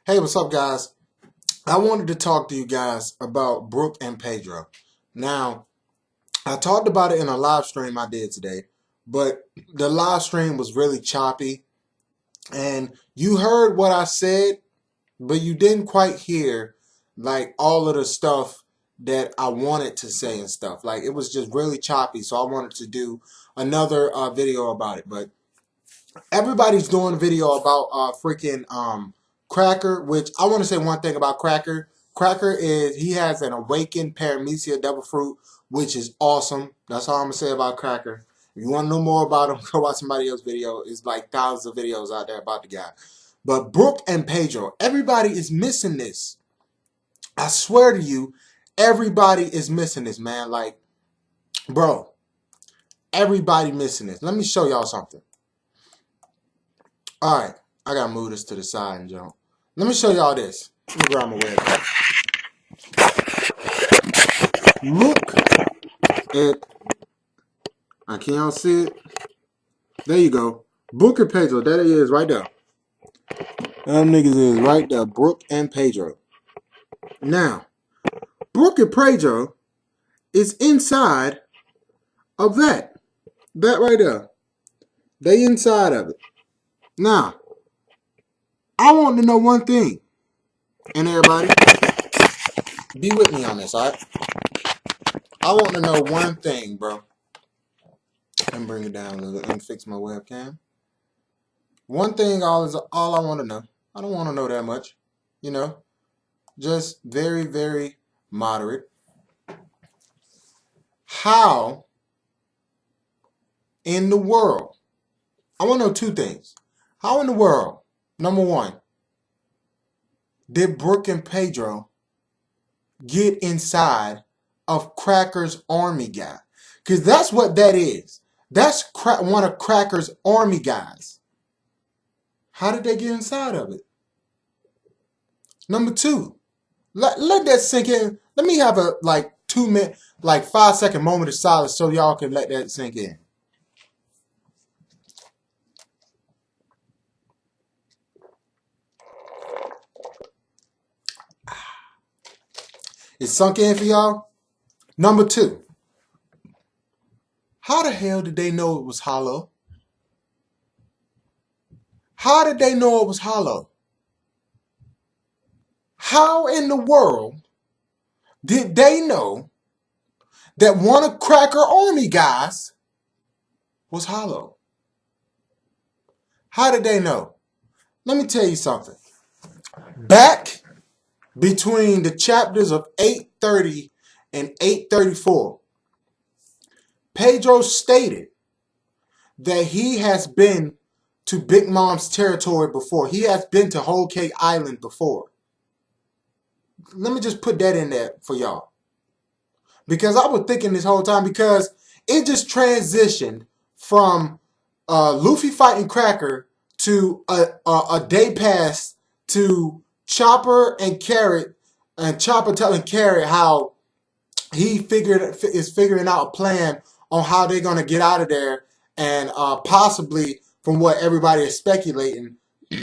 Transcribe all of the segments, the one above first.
Hey, what's up, guys? I wanted to talk to you guys about Brooke and Pedro. Now, I talked about it in a live stream I did today, but the live stream was really choppy, and you heard what I said, but you didn't quite hear like all of the stuff that I wanted to say and stuff. Like it was just really choppy, so I wanted to do another video about it, but everybody's doing a video about freaking Cracker, which I want to say one thing about Cracker. Cracker is he has an awakened paramecia devil fruit, which is awesome. That's all I'm gonna say about Cracker. If you want to know more about him, go watch somebody else's video. It's like thousands of videos out there about the guy. But Brooke and Pedro, everybody is missing this. I swear to you, everybody is missing this, man. Like, bro, everybody missing this. Let me show y'all something. Alright, I gotta move this to the side and jump. Let me show y'all this. Let me grab my webcam. Look at, can y'all see it? There you go. Brooke and Pedro, that it is right there. Them niggas is right there, Brooke and Pedro. Now, Brooke and Pedro is inside of that. That right there. They inside of it. Now, I want to know one thing. And everybody, be with me on this, alright? I want to know one thing, bro. Let me bring it down a little bit. Let me fix my webcam. One thing all I want to know. I don't want to know that much. You know, just very, very moderate. How in the world? I want to know two things. How in the world, number one, did Brooke and Pedro get inside of Cracker's army guy? Because that's what that is. That's one of Cracker's army guys. How did they get inside of it? Number two, let that sink in. Let me have a 2 minute, 5 second moment of silence so y'all can let that sink in. It sunk in for y'all? Number two, how the hell did they know it was hollow? How did they know it was hollow? How in the world did they know that one of Cracker Army guys was hollow? How did they know? Let me tell you something. Back between the chapters of 830 and 834, Pedro stated that he has been to Big Mom's territory before. He has been to Whole Cake Island before. Let me just put that in there for y'all. Because I was thinking this whole time, because it just transitioned from Luffy fighting Cracker to a day pass to Chopper and Carrot, and Chopper telling Carrot how he is figuring out a plan on how they're gonna get out of there, and possibly, from what everybody is speculating,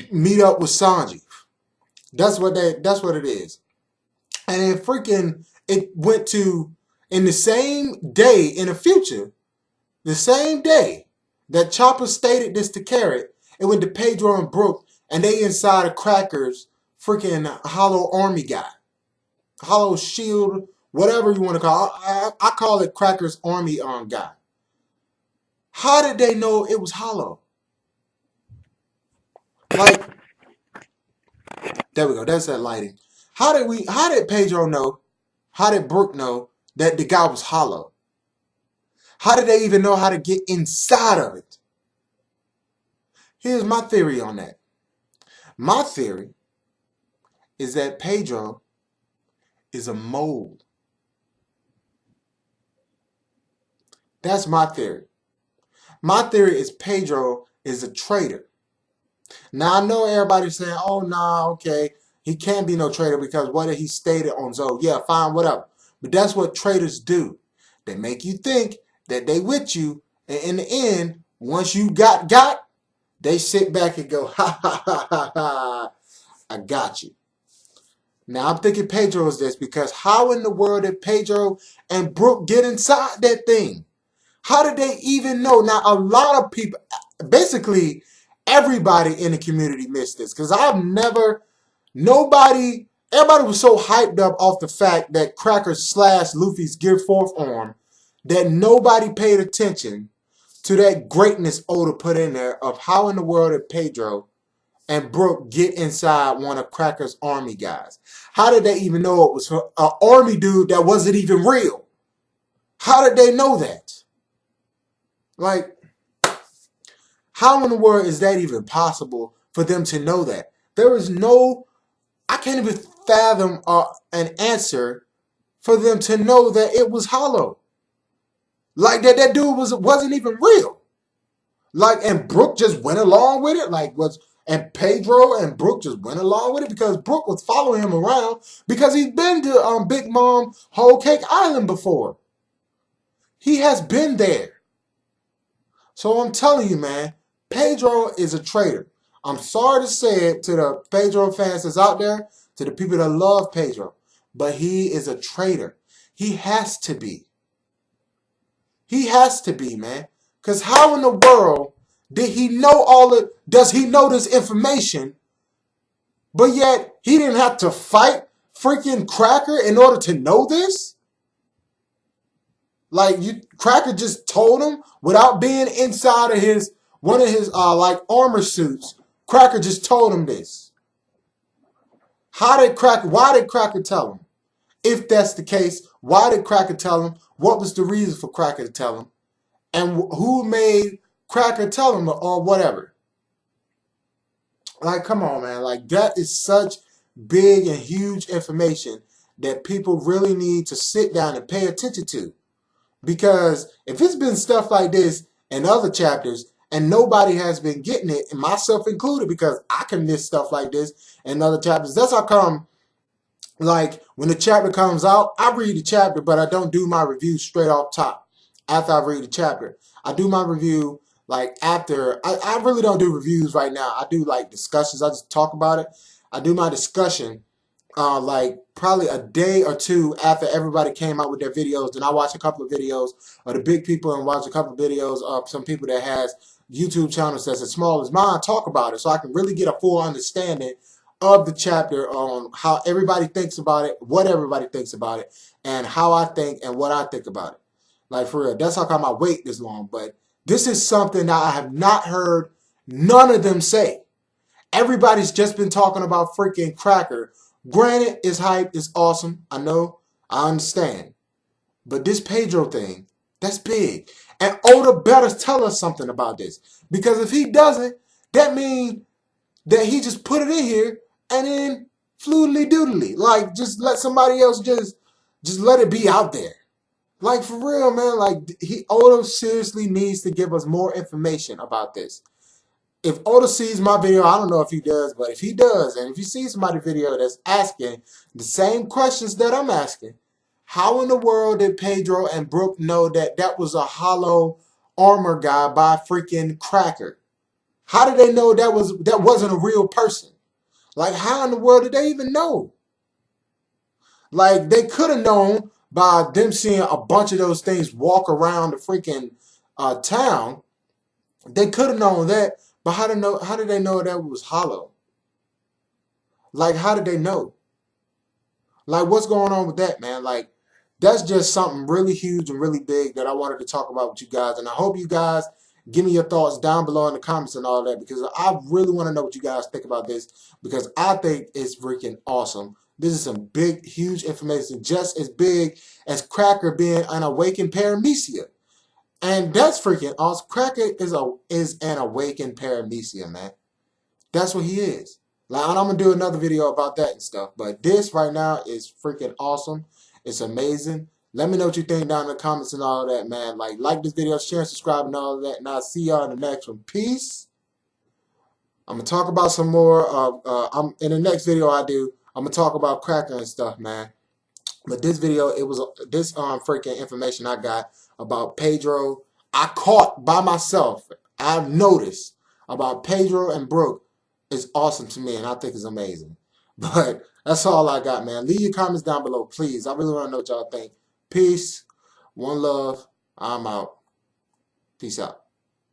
meet up with Sanji. That's what it is. And it went to, in the same day in the future, the same day that Chopper stated this to Carrot, it went to Pedro and Brooke, and they inside of Cracker's freaking hollow army guy. Hollow shield, whatever you want to call it. I call it Cracker's army guy. How did they know it was hollow? Like, there we go. That's that lighting. How did Pedro know? How did Brooke know that the guy was hollow? How did they even know how to get inside of it? Here's my theory on that. My theory is that Pedro is a mole. That's my theory. My theory is Pedro is a traitor. Now I know everybody's saying, oh nah, okay, he can't be no traitor because what he stated on Zoe. Yeah, fine, whatever. But that's what traitors do. They make you think that they with you, and in the end, once you got, they sit back and go, ha ha ha ha ha. I got you. Now I'm thinking Pedro is this because how in the world did Pedro and Brooke get inside that thing? How did they even know? Now a lot of people, basically everybody in the community missed this because everybody was so hyped up off the fact that Cracker slashed Luffy's Gear 4th arm that nobody paid attention to that greatness Oda put in there of how in the world did Pedro and Brooke get inside one of Cracker's army guys. How did they even know it was an army dude that wasn't even real? How did they know that? Like, how in the world is that even possible for them to know that? There is no, I can't even fathom an answer for them to know that it was hollow. Like that dude wasn't even real. Like, and Brooke just went along with it. And Pedro and Brooke just went along with it because Brooke was following him around because he's been to Big Mom Whole Cake Island before. He has been there. So I'm telling you, man, Pedro is a traitor. I'm sorry to say it to the Pedro fans that's out there, to the people that love Pedro, but he is a traitor. He has to be. He has to be, man. Because how in the world did he know does he know this information, but yet he didn't have to fight freaking Cracker in order to know this? Like, Cracker just told him without being inside of one of his armor suits. Cracker just told him this. Why did Cracker tell him? If that's the case, why did Cracker tell him? What was the reason for Cracker to tell him? And who made Cracker tell him or whatever? Like, come on, man. Like, that is such big and huge information that people really need to sit down and pay attention to. Because if it's been stuff like this in other chapters and nobody has been getting it, and myself included, because I can miss stuff like this in other chapters. That's how come, like, when the chapter comes out, I read the chapter, but I don't do my review straight off top after I read the chapter. I do my review, like, after. I really don't do reviews right now. I do, like, discussions. I just talk about it. I do my discussion like probably a day or two after everybody came out with their videos. Then I watch a couple of videos of the big people and watch a couple of videos of some people that has YouTube channels that's as small as mine talk about it, so I can really get a full understanding of the chapter on how everybody thinks about it, what everybody thinks about it, and how I think and what I think about it. Like, for real, that's how come I wait this long. But this is something that I have not heard none of them say. Everybody's just been talking about freaking Cracker. Granted, it's hype, it's awesome. I know, I understand. But this Pedro thing, that's big. And Oda better tell us something about this. Because if he doesn't, that means that he just put it in here and then floodly doodly. Like, just let somebody else just let it be out there. Like, for real, man. Like, Oda seriously needs to give us more information about this. If Oda sees my video, I don't know if he does, but if he does, and if he sees somebody's video that's asking the same questions that I'm asking, how in the world did Pedro and Brooke know that that was a hollow armor guy by freaking Cracker? How did they know that wasn't a real person? Like, how in the world did they even know? Like, they could have known by them seeing a bunch of those things walk around the freaking town. They could have known that. But how did they know that it was hollow? Like, how did they know? Like, what's going on with that, man? Like, that's just something really huge and really big that I wanted to talk about with you guys. And I hope you guys give me your thoughts down below in the comments and all that, because I really want to know what you guys think about this, because I think it's freaking awesome. This is some big, huge information, just as big as Cracker being an awakened paramecia. And that's freaking awesome. Cracker is an awakened paramecia, man. That's what he is. Like, and I'm going to do another video about that and stuff. But this right now is freaking awesome. It's amazing. Let me know what you think down in the comments and all that, man. Like this video, share, subscribe, and all of that. And I'll see y'all in the next one. Peace. I'm going to talk about some more. In the next video I do, I'm going to talk about Cracker and stuff, man. But this video, it was this freaking information I got about Pedro. I caught by myself. I've noticed about Pedro and Brooke is awesome to me, and I think it's amazing. But that's all I got, man. Leave your comments down below, please. I really want to know what y'all think. Peace. One love. I'm out. Peace out.